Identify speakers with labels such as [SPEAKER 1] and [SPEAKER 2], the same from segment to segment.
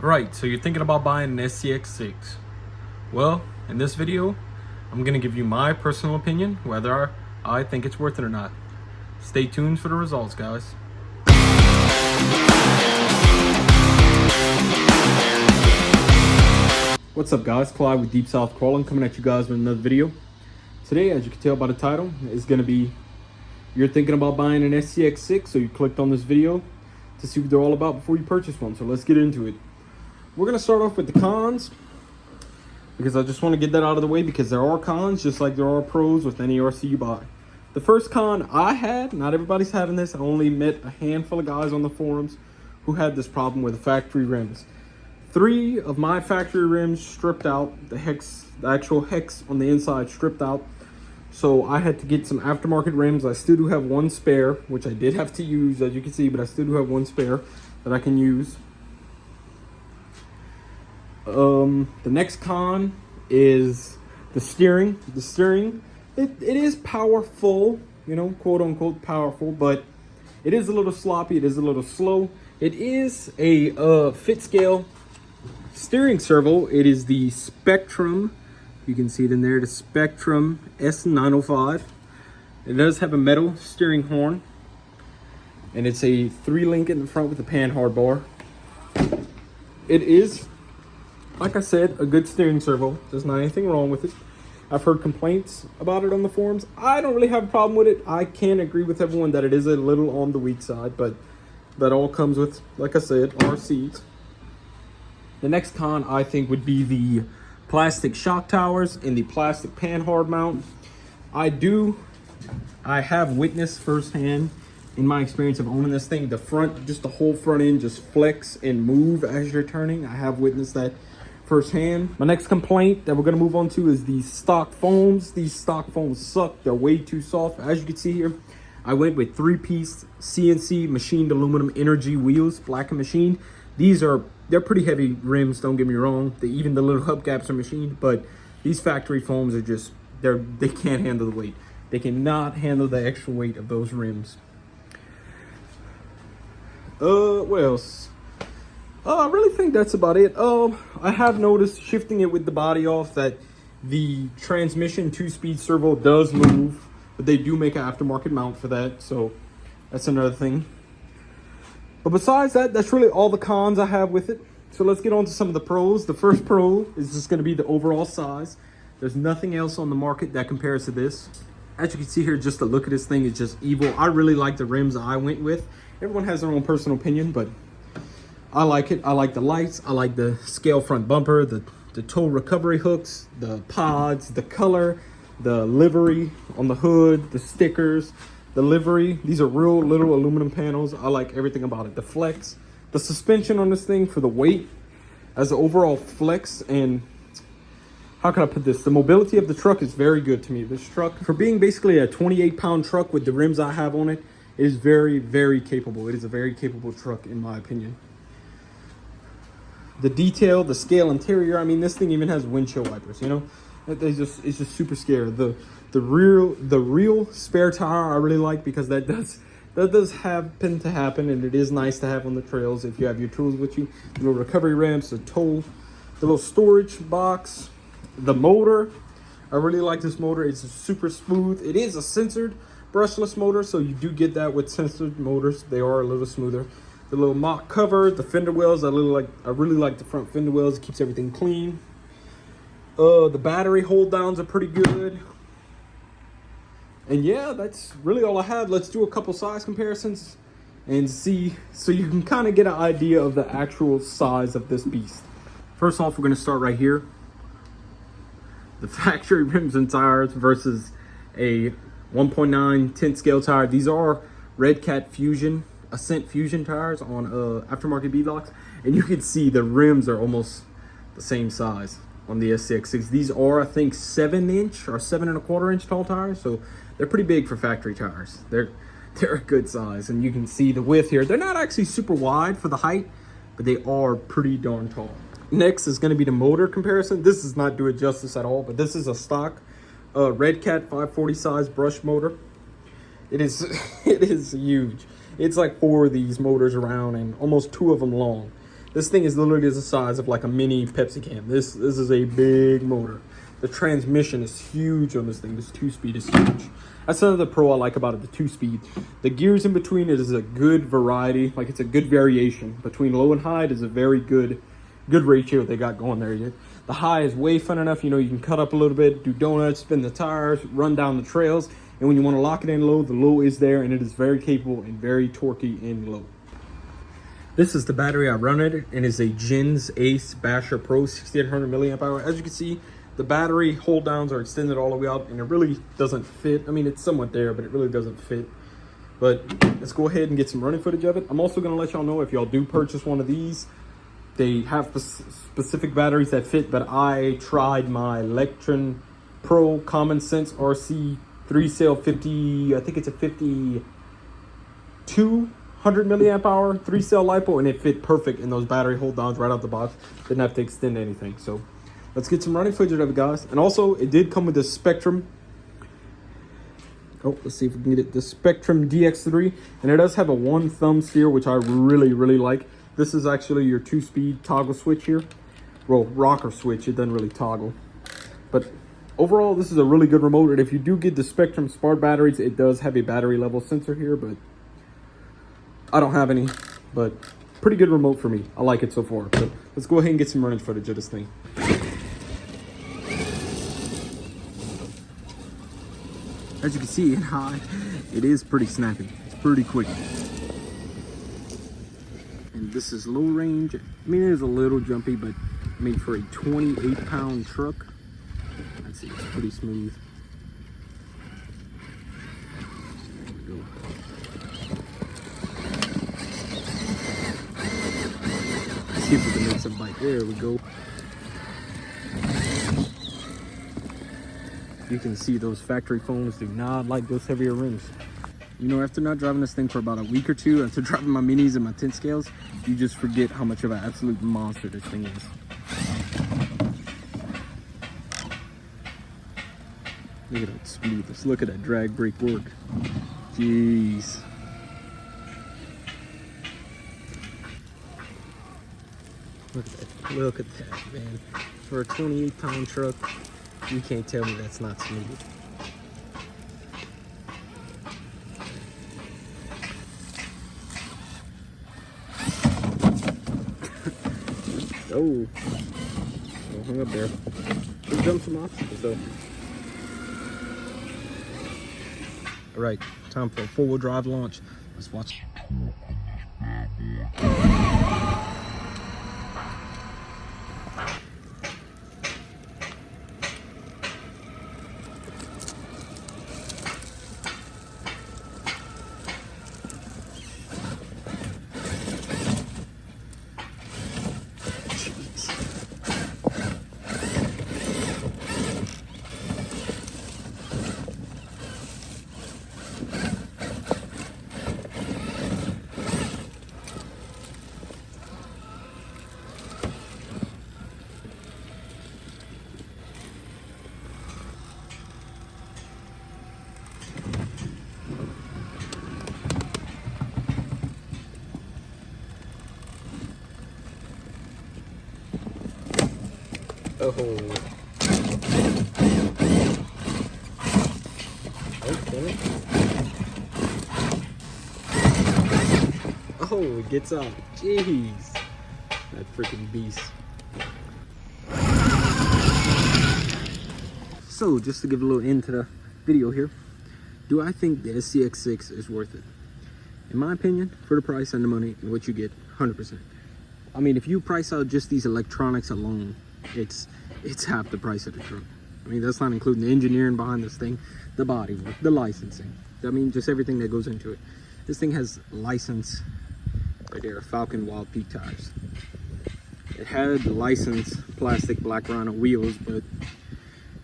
[SPEAKER 1] Right, so you're thinking about buying an SCX6. Well, in this video, I'm gonna give you my personal opinion, whether I think it's worth it or not. Stay tuned for the results, guys. What's up, guys? Clyde with Deep South Crawling coming at you guys with another video. Today, as you can tell by the title, is gonna be you're thinking about buying an SCX6, so you clicked on this video to see what they're all about before you purchase one. So let's get into it. We're gonna start off with the cons, because I just want to get that out of the way, because there are cons just like there are pros with any RC you buy. The first con I had, not everybody's having this, I only met a handful of guys on the forums who had this problem with the factory rims. 3 of my factory rims stripped out, the actual hex on the inside stripped out. So I had to get some aftermarket rims. I still do have one spare, which I did have to use, as you can see, but I still do have one spare that I can use. The next con is the steering. The steering, it is powerful, you know, quote unquote powerful, but it is a little sloppy. It is a little slow. It is a fit scale steering servo. It is the Spectrum. You can see it in there, the Spectrum S905. It does have a metal steering horn, and it's a 3-link in the front with a panhard bar. It is, like I said, a good steering servo. There's not anything wrong with it. I've heard complaints about it on the forums. I don't really have a problem with it. I can agree with everyone that it is a little on the weak side, but that all comes with, like I said, RCs. The next con, I think, would be the plastic shock towers and the plastic panhard mount. I have witnessed firsthand, in my experience of owning this thing, the front, just the whole front end just flex and move as you're turning. I have witnessed that firsthand. My next complaint that we're going to move on to is the stock foams. These stock foams suck. They're way too soft. As you can see here, I went with 3-piece CNC machined aluminum energy wheels, black and machined. They're pretty heavy rims, don't get me wrong. Even the little hubcaps are machined, but these factory foams are just, they can't handle the weight. They cannot handle the extra weight of those rims. What else? I really think that's about it. I have noticed, shifting it with the body off, that the transmission 2-speed servo does move, but they do make an aftermarket mount for that, so that's another thing. But besides that, that's really all the cons I have with it. So let's get on to some of the pros. The first pro is just going to be the overall size. There's nothing else on the market that compares to this. As you can see here, just the look of this thing is just evil. I really like the rims I went with. Everyone has their own personal opinion, but I like it. I like the lights. I like the scale front bumper, the tow recovery hooks, the pods, the color, the livery on the hood, the stickers, the livery. These are real little aluminum panels. I like everything about it. The flex, the suspension on this thing for the weight as an overall flex, and how can I put this? The mobility of the truck is very good to me. This truck, for being basically a 28-pound truck with the rims I have on it, is very, very capable. It is a very capable truck, in my opinion. The detail, the scale interior, I mean, this thing even has windshield wipers, you know? It's just super scary. The real spare tire I really like, because that does happen to happen, and it is nice to have on the trails if you have your tools with you. The little recovery ramps, the tow, the little storage box, the motor. I really like this motor. It's super smooth. It is a censored brushless motor, so you do get that with censored motors. They are a little smoother. The little mock cover, the fender wells, I really like the front fender wells. It keeps everything clean. The battery hold downs are pretty good. And yeah, that's really all I have. Let's do a couple size comparisons and see, so you can kind of get an idea of the actual size of this beast. First off, we're going to start right here. The factory rims and tires versus a 1.9 10 scale tire. These are Red Cat Fusion, Ascent Fusion tires on aftermarket beadlocks, and you can see the rims are almost the same size on the SCX6. These are, I think, 7-inch or 7.25-inch tall tires, so they're pretty big for factory tires. They're a good size, and you can see the width here. They're not actually super wide for the height, but they are pretty darn tall. Next is going to be the motor comparison. This does not do it justice at all, but this is a stock Red Cat 540 size brush motor. It is huge. It's like 4 of these motors around and almost 2 of them long. This thing is literally the size of like a mini Pepsi can. This is a big motor. The transmission is huge on this thing. This 2-speed is huge. That's another pro I like about it, the 2-speed. The gears in between it is a good variety. Like, it's a good variation. Between low and high, it is a very good ratio they got going there. The high is way fun enough. You know, you can cut up a little bit, do donuts, spin the tires, run down the trails. And when you want to lock it in low, the low is there, and it is very capable and very torquey in low. This is the battery I run it, and it's a Gens Ace Basher Pro 6800 milliamp hour. As you can see, the battery hold downs are extended all the way out, and it really doesn't fit. I mean, it's somewhat there, but it really doesn't fit. But let's go ahead and get some running footage of it. I'm also going to let y'all know, if y'all do purchase one of these, they have specific batteries that fit, but I tried my Electron Pro Common Sense RC 3-cell 50, I think it's a 5200 milliamp hour 3-cell LiPo, and it fit perfect in those battery hold downs right out the box. Didn't have to extend anything. So let's get some running footage of it, guys. And also, it did come with the Spectrum. Oh, let's see if we can get it. The Spectrum DX3, and it does have a 1-thumb steer, which I really like. This is actually your 2-speed toggle switch here. Well, rocker switch. It doesn't really toggle, but overall, this is a really good remote. And if you do get the Spectrum Smart batteries, it does have a battery level sensor here, but I don't have any. But pretty good remote for me. I like it so far. But let's go ahead and get some running footage of this thing. As you can see in high, it is pretty snappy. It's pretty quick. And this is low range. I mean, it is a little jumpy, but I mean, for a 28-pound truck, I'd say it's pretty smooth. There we go. Let's see if we can make some bite. There we go. You can see those factory foams do not like those heavier rims. You know, after not driving this thing for about a week or two, after driving my minis and my 10 scales, you just forget how much of an absolute monster this thing is. Look at that smoothness. Look at that drag brake work. Jeez. Look at that, man. For a 28-pound truck, you can't tell me that's not smooth. Oh, hung up there. Let's jump some obstacles though. All right, time for a 4-wheel drive launch. Let's watch. Oh. Okay. Oh, it gets out. Jeez. That freaking beast. So, just to give a little end to the video here, do I think the SCX6 is worth it? In my opinion, for the price and the money and what you get, 100%. I mean, if you price out just these electronics alone, it's half the price of the truck. I mean, that's not including the engineering behind this thing, the body work, the licensing. I mean, just everything that goes into it. This thing has license right there, Falcon Wild Peak tires. It had the license plastic Black Rhino wheels, but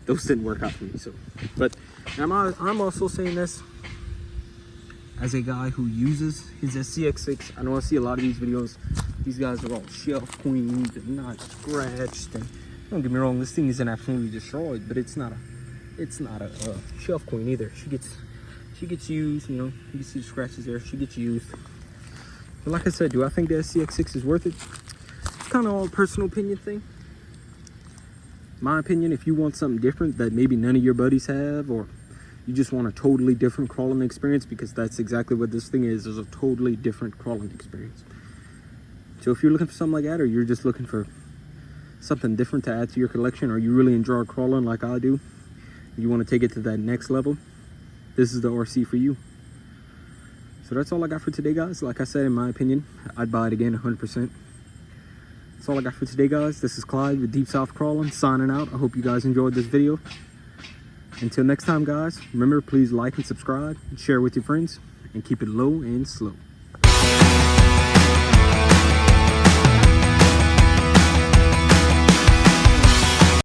[SPEAKER 1] those didn't work out for me. So, but I'm also saying this as a guy who uses his SCX6. I know I see a lot of these videos. These guys are all shelf queens and not scratched. And don't get me wrong, this thing isn't absolutely destroyed, but it's not a shelf queen either. She gets used. You know, you can see the scratches there. She gets used. But like I said, do I think the SCX6 is worth it? kind of all a personal opinion thing. My opinion, if you want something different that maybe none of your buddies have, or you just want a totally different crawling experience, because that's exactly what this thing is a totally different crawling experience. So if you're looking for something like that, or you're just looking for something different to add to your collection, or you really enjoy crawling like I do, you want to take it to that next level, this is the RC for you. So that's all I got for today, guys. Like I said, in my opinion, I'd buy it again 100%. That's all I got for today, guys. This is Clyde with Deep South Crawling, signing out. I hope you guys enjoyed this video. Until next time, guys, remember, please like and subscribe, and share with your friends, and keep it low and slow.